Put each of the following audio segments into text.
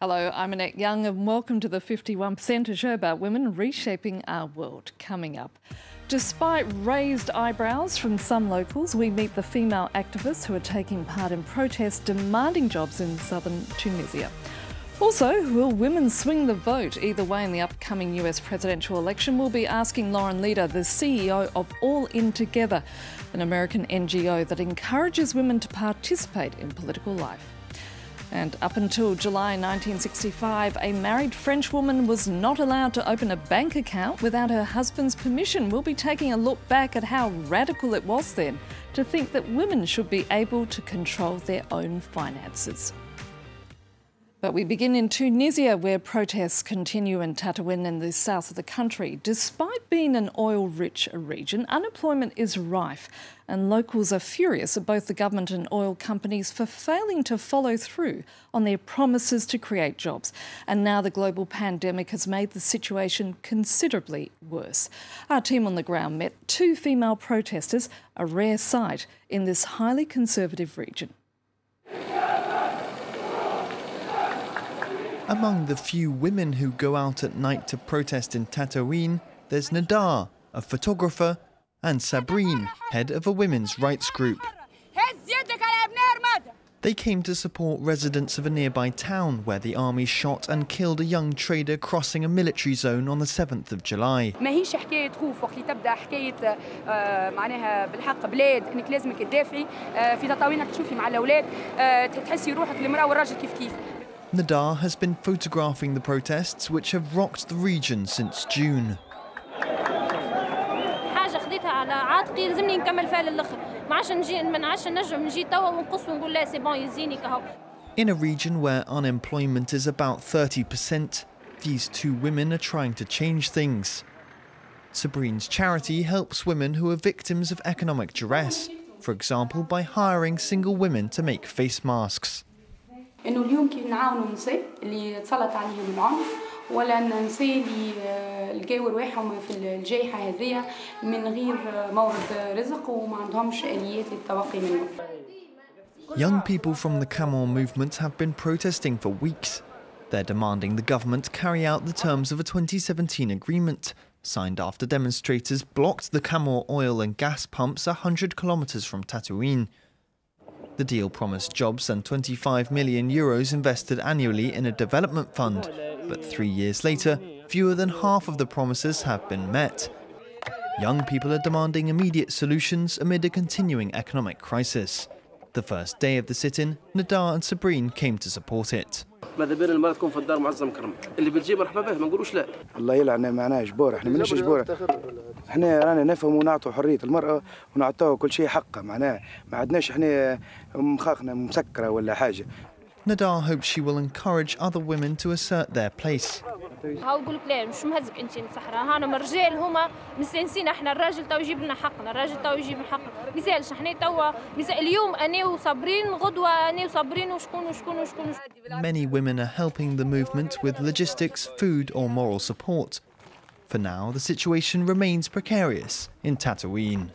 Hello, I'm Annette Young and welcome to the 51%, a show about women reshaping our world. Coming up, despite raised eyebrows from some locals, we meet the female activists who are taking part in protests demanding jobs in southern Tunisia. Also, will women swing the vote either way in the upcoming US presidential election? We'll be asking Lauren Leader, the CEO of All In Together, an American NGO that encourages women to participate in political life. And up until July 1965, a married Frenchwoman was not allowed to open a bank account without her husband's permission. We'll be taking a look back at how radical it was then to think that women should be able to control their own finances. But we begin in Tunisia, where protests continue in Tataouine in the south of the country. Despite being an oil-rich region, unemployment is rife, and locals are furious at both the government and oil companies for failing to follow through on their promises to create jobs. And now the global pandemic has made the situation considerably worse. Our team on the ground met two female protesters, a rare sight in this highly conservative region. Among the few women who go out at night to protest in Tataouine, there's Nadar, a photographer, and Sabrine, head of a women's rights group. They came to support residents of a nearby town where the army shot and killed a young trader crossing a military zone on the 7th of July. ماهيش حكاية خوف وقت تبدأ حكاية معناها بالحق بلاد انك لازمك تدافعي في تطاوين تشوفي مع الاولاد تحسي روحك المرأة والراجل كيف. Nadar has been photographing the protests, which have rocked the region since June. In a region where unemployment is about 30%, these two women are trying to change things. Sabrine's charity helps women who are victims of economic duress, for example by hiring single women to make face masks. إنه اليوم كي نعاونوا النساء اللي تسلط عليهم العنف ولا النساء اللي لقاو رواحهم في الجائحة هذية من غير مورد رزق وما عندهمش آليات للتوقي منه. Young people from the Camel movement have been protesting for weeks. They're demanding the government carry out the terms of a 2017 agreement, signed after demonstrators blocked the Camel oil and gas pumps 100 kilometres from Tataouine. The deal promised jobs and €25 million invested annually in a development fund. But 3 years later, fewer than half of the promises have been met. Young people are demanding immediate solutions amid a continuing economic crisis. The first day of the sit-in, Nadar and Sabrine came to support it. ماذا بين المرأة تكون في الدار معزة مكرمة اللي بتجي مرحبا به ما نقولوش لا. الله يلعن معناها جبور احنا ماناش جبور. احنا رانا نفهم ونعطوا حرية المرأة ونعطوها كل شيء حقها معناها ما عندناش احنا مخاخنا مسكرة ولا حاجة. Nadar hopes she will encourage other women to assert their place. هاو يقولك لا مش مهزك انت الصحراء هانا الرجال هما مستانسين احنا الراجل تو يجيب لنا حقنا الراجل تو يجيب لنا حقنا مثالش احنا توا اليوم انا وصابرين غدوه انا وصابرين وشكون. Many women are helping the movement with logistics, food or moral support. For now, the situation remains precarious in Tataouine.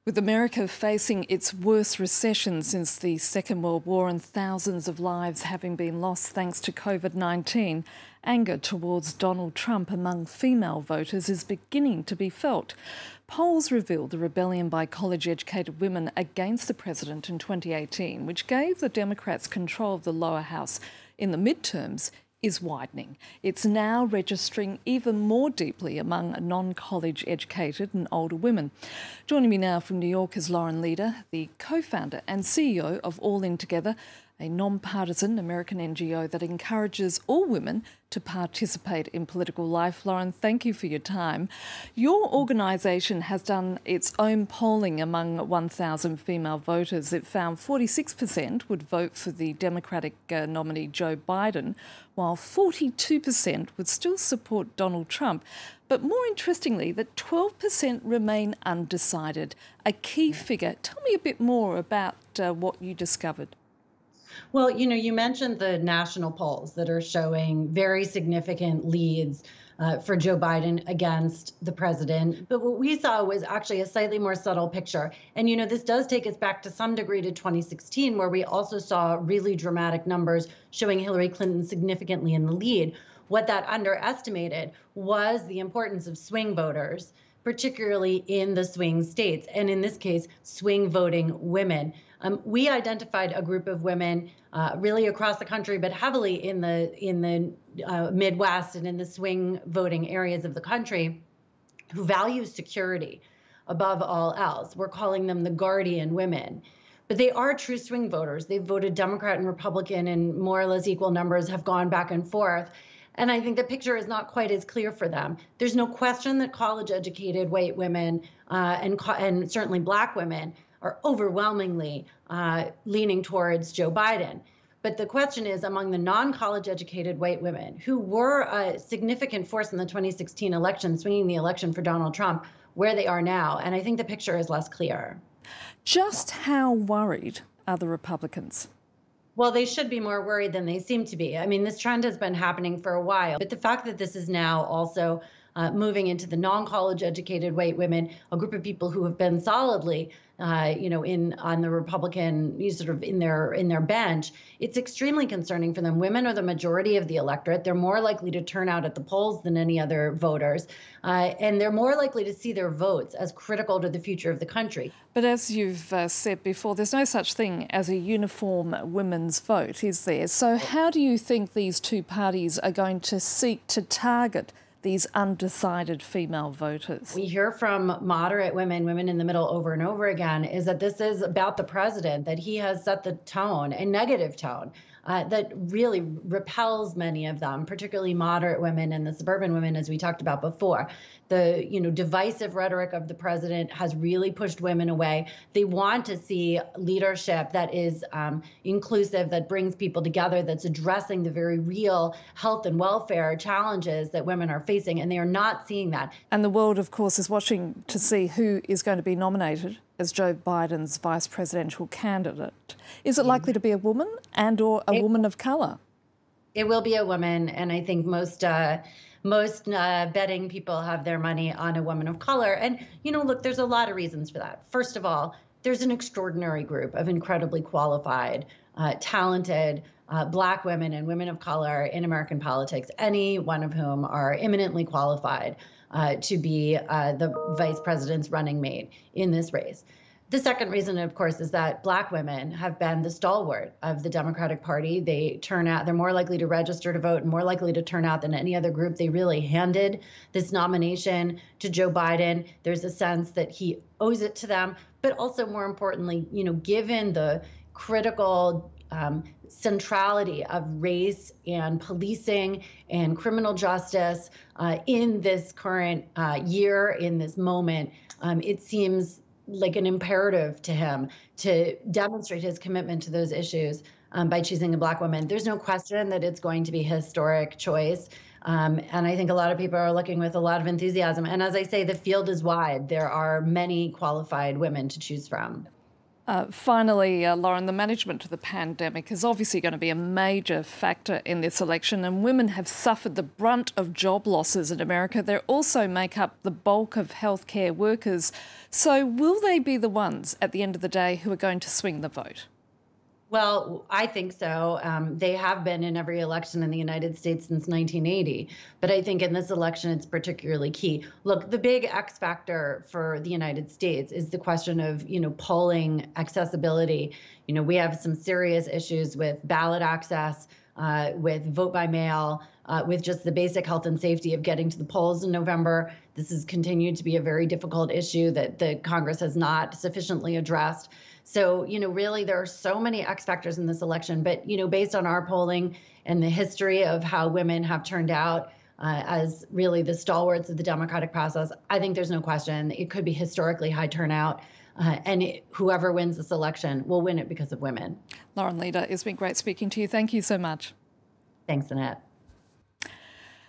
With America facing its worst recession since the Second World War and thousands of lives having been lost thanks to COVID-19, anger towards Donald Trump among female voters is beginning to be felt. Polls revealed the rebellion by college-educated women against the president in 2018, which gave the Democrats control of the lower house in the midterms, is widening. It's now registering even more deeply among non-college educated and older women. Joining me now from New York is Lauren Leader, the co-founder and CEO of All In Together, a non-partisan American NGO that encourages all women to participate in political life. Lauren, thank you for your time. Your organisation has done its own polling among 1,000 female voters. It found 46% would vote for the Democratic nominee Joe Biden, while 42% would still support Donald Trump. But more interestingly, that 12% remain undecided, a key figure. Tell me a bit more about what you discovered. Well, you mentioned the national polls that are showing very significant leads for Joe Biden against the president. But what we saw was actually a slightly more subtle picture. And, this does take us back to some degree to 2016, where we also saw really dramatic numbers showing Hillary Clinton significantly in the lead. What that underestimated was the importance of swing voters, particularly in the swing states, and in this case, swing voting women. We identified a group of women really across the country, but heavily in the Midwest and in the swing voting areas of the country, who value security above all else. We're calling them the Guardian women. But they are true swing voters. They've voted Democrat and Republican in more or less equal numbers, have gone back and forth. And I think the picture is not quite as clear for them. There's no question that college-educated white women and certainly Black women are overwhelmingly leaning towards Joe Biden. But the question is, among the non-college educated white women who were a significant force in the 2016 election, swinging the election for Donald Trump, where they are now. And I think the picture is less clear. Just how worried are the Republicans? Well, they should be more worried than they seem to be. I mean, this trend has been happening for a while, but the fact that this is now also moving into the non-college educated white women, a group of people who have been solidly, on the Republican, sort of in their bench, it's extremely concerning for them. Women are the majority of the electorate. They're more likely to turn out at the polls than any other voters, and they're more likely to see their votes as critical to the future of the country. But as you've said before, there's no such thing as a uniform women's vote, is there? So how do you think these two parties are going to seek to target these undecided female voters? We hear from moderate women in the middle over and over again, is that this is about the president, that he has set the tone, a negative tone, that really repels many of them, particularly moderate women and the suburban women, as we talked about before. The divisive rhetoric of the president has really pushed women away. They want to see leadership that is inclusive, that brings people together, that's addressing the very real health and welfare challenges that women are facing, and they are not seeing that. And the world, of course, is watching to see who is going to be nominated as Joe Biden's vice presidential candidate. Is it likely to be a woman and/or a woman of colour? It will be a woman, and I think most betting people have their money on a woman of color. And, look, there's a lot of reasons for that. First of all, there's an extraordinary group of incredibly qualified, talented Black women and women of color in American politics, any one of whom are eminently qualified to be the vice president's running mate in this race. The second reason, of course, is that Black women have been the stalwart of the Democratic Party. They turn out, they're more likely to register to vote and more likely to turn out than any other group. They really handed this nomination to Joe Biden. There's a sense that he owes it to them, but also more importantly, given the critical centrality of race and policing and criminal justice in this current year, in this moment, it seems like an imperative to him to demonstrate his commitment to those issues by choosing a Black woman. There's no question that it's going to be a historic choice. And I think a lot of people are looking with a lot of enthusiasm. And as I say, the field is wide. There are many qualified women to choose from. Finally, Lauren, the management of the pandemic is obviously going to be a major factor in this election, and women have suffered the brunt of job losses in America. They also make up the bulk of healthcare workers. So will they be the ones at the end of the day who are going to swing the vote? Well, I think so. They have been in every election in the United States since 1980. But I think in this election, it's particularly key. Look, the big X factor for the United States is the question of, polling accessibility. We have some serious issues with ballot access, with vote by mail, with just the basic health and safety of getting to the polls in November. This has continued to be a very difficult issue that the Congress has not sufficiently addressed. So, really, there are so many X factors in this election. But, based on our polling and the history of how women have turned out as really the stalwarts of the democratic process, I think there's no question it could be historically high turnout. And whoever wins this election will win it because of women. Lauren Leader, it's been great speaking to you. Thank you so much. Thanks, Annette.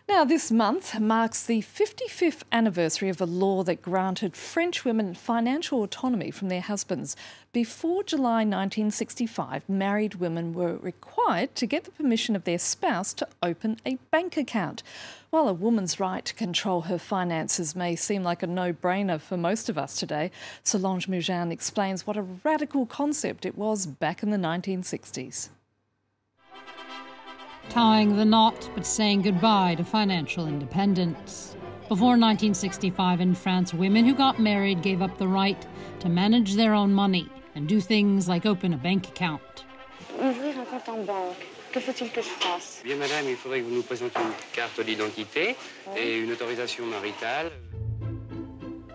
Now, this month marks the 55th anniversary of a law that granted French women financial autonomy from their husbands. Before July 1965, married women were required to get the permission of their spouse to open a bank account. While a woman's right to control her finances may seem like a no-brainer for most of us today, Solange Mougin explains what a radical concept it was back in the 1960s. Tying the knot, but saying goodbye to financial independence. Before 1965 in France, women who got married gave up the right to manage their own money and do things like open a bank account. Ouvrir un compte en banque. Que faut-il que je fasse? Bien, madame, il faudrait que vous nous présentiez une carte d'identité et une autorisation maritale.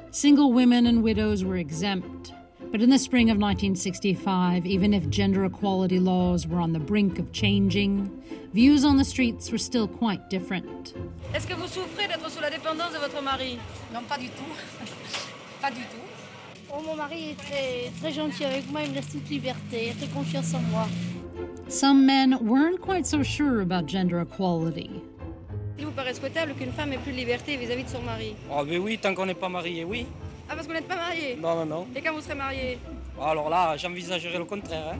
Single women and widows were exempt. But in the spring of 1965, even if gender equality laws were on the brink of changing, views on the streets were still quite different. Est-ce que vous souffrez d'être sous la dépendance de votre mari? Non, pas du tout. Pas du tout. Oh, mon mari est très gentil avec moi, il me laisse toute liberté, il a très confiance en moi. Some men weren't quite so sure about gender equality. Il vous paraît souhaitable qu'une femme ait plus de liberté vis-à-vis de son mari? Ah ben oui, tant qu'on n'est pas marié, oui. Ah, parce que vous n'êtes pas marié? Non, non, non. Et quand vous serez marié? Alors là, j'envisagerais le contraire. Hein?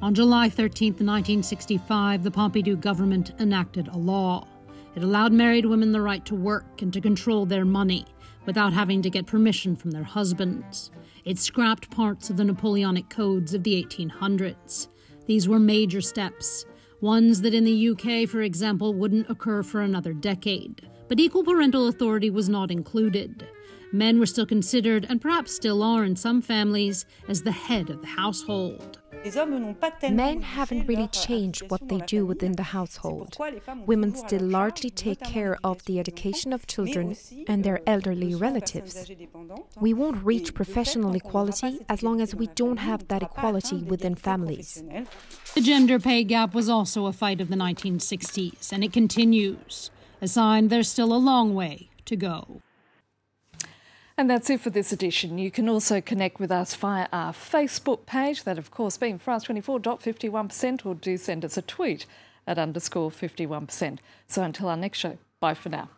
On July 13th, 1965, the Pompidou Government enacted a law. It allowed married women the right to work and to control their money without having to get permission from their husbands. It scrapped parts of the Napoleonic codes of the 1800s. These were major steps, ones that in the UK, for example, wouldn't occur for another decade. But equal parental authority was not included. Men were still considered, and perhaps still are in some families, as the head of the household. Men haven't really changed what they do within the household. Women still largely take care of the education of children and their elderly relatives. We won't reach professional equality as long as we don't have that equality within families. The gender pay gap was also a fight of the 1960s, and it continues, a sign there's still a long way to go. And that's it for this edition. You can also connect with us via our Facebook page, that of course being France24.51%, or do send us a tweet at _51%. So until our next show, bye for now.